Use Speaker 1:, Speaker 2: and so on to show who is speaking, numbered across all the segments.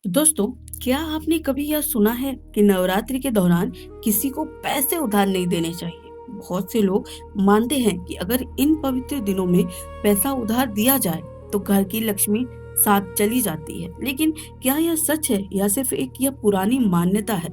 Speaker 1: दोस्तों, क्या आपने कभी यह सुना है कि नवरात्रि के दौरान किसी को पैसे उधार नहीं देने चाहिए? बहुत से लोग मानते हैं कि अगर इन पवित्र दिनों में पैसा उधार दिया जाए तो घर की लक्ष्मी साथ चली जाती है। लेकिन क्या यह सच है या सिर्फ एक यह पुरानी मान्यता है?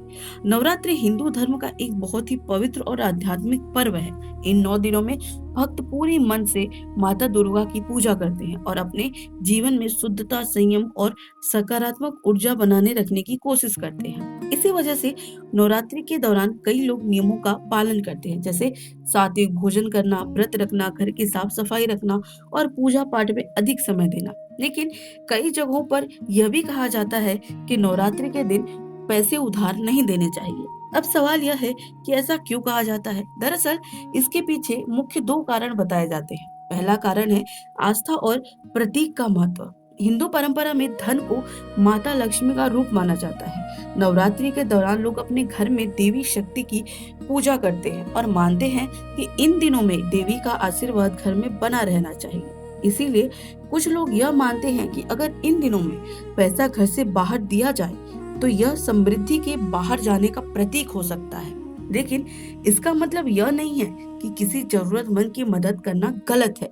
Speaker 1: नवरात्रि हिंदू धर्म का एक बहुत ही पवित्र और आध्यात्मिक पर्व है। इन 9 दिनों में भक्त पूरे मन से माता दुर्गा की पूजा करते हैं और अपने जीवन में शुद्धता, संयम और सकारात्मक ऊर्जा बनाने रखने की कोशिश करते हैं। इसी वजह से नवरात्रि के दौरान कई लोग नियमों का पालन करते हैं, जैसे सात्विक भोजन करना, व्रत रखना, घर की साफ सफाई रखना और पूजा पाठ में अधिक समय देना। लेकिन कई जगहों पर यह भी कहा जाता है कि नवरात्रि के दिन पैसे उधार नहीं देने चाहिए। अब सवाल यह है कि ऐसा क्यों कहा जाता है? दरअसल इसके पीछे मुख्य 2 कारण बताए जाते हैं। पहला कारण है आस्था और प्रतीक का महत्व। हिंदू परंपरा में धन को माता लक्ष्मी का रूप माना जाता है। नवरात्रि के दौरान लोग अपने घर में देवी शक्ति की पूजा करते हैं और मानते हैं कि इन दिनों में देवी का आशीर्वाद घर में बना रहना चाहिए। इसीलिए कुछ लोग यह मानते हैं कि अगर इन दिनों में पैसा घर से बाहर दिया जाए तो यह समृद्धि के बाहर जाने का प्रतीक हो सकता है। लेकिन इसका मतलब यह नहीं है कि किसी जरूरतमंद की मदद करना गलत है।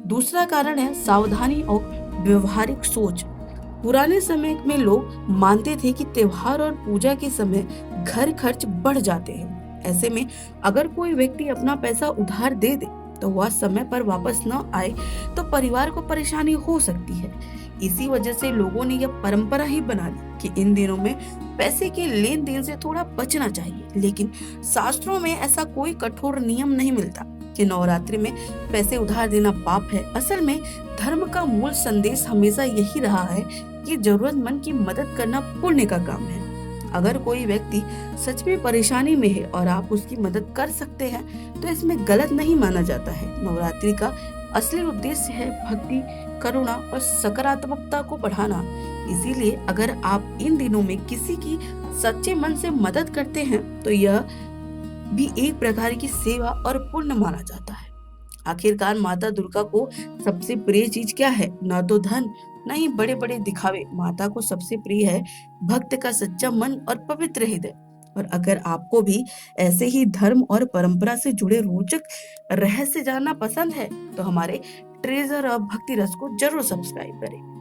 Speaker 1: दूसरा कारण है सावधानी और व्यवहारिक सोच। पुराने समय में लोग मानते थे कि त्योहार और पूजा के समय घर खर्च बढ़ जाते हैं। ऐसे में अगर कोई व्यक्ति अपना पैसा उधार दे दे तो वह समय पर वापस न आए तो परिवार को परेशानी हो सकती है। इसी वजह से लोगों ने यह परंपरा ही बना ली कि इन दिनों में पैसे के लेन देन से थोड़ा बचना चाहिए। लेकिन शास्त्रों में ऐसा कोई कठोर नियम नहीं मिलता कि नवरात्रि में पैसे उधार देना पाप है। असल में धर्म का मूल संदेश हमेशा यही रहा है कि जरूरतमंद की मदद करना पुण्य का काम है। अगर कोई व्यक्ति सच में परेशानी में है और आप उसकी मदद कर सकते हैं तो इसमें गलत नहीं माना जाता है। नवरात्रि का असली उद्देश्य है भक्ति, करुणा और सकारात्मकता को बढ़ाना। इसीलिए अगर आप इन दिनों में किसी की सच्चे मन से मदद करते हैं तो यह भी एक प्रकार की सेवा और पुण्य माना जाता है। आखिरकार माता दुर्गा को सबसे प्रिय चीज क्या है? ना तो धन, ना ही बड़े बड़े दिखावे। माता को सबसे प्रिय है भक्त का सच्चा मन और पवित्र हृदय। और अगर आपको भी ऐसे ही धर्म और परंपरा से जुड़े रोचक रहस्य जानना पसंद है तो हमारे ट्रेजर ऑफ भक्ति रस को जरूर सब्सक्राइब करें।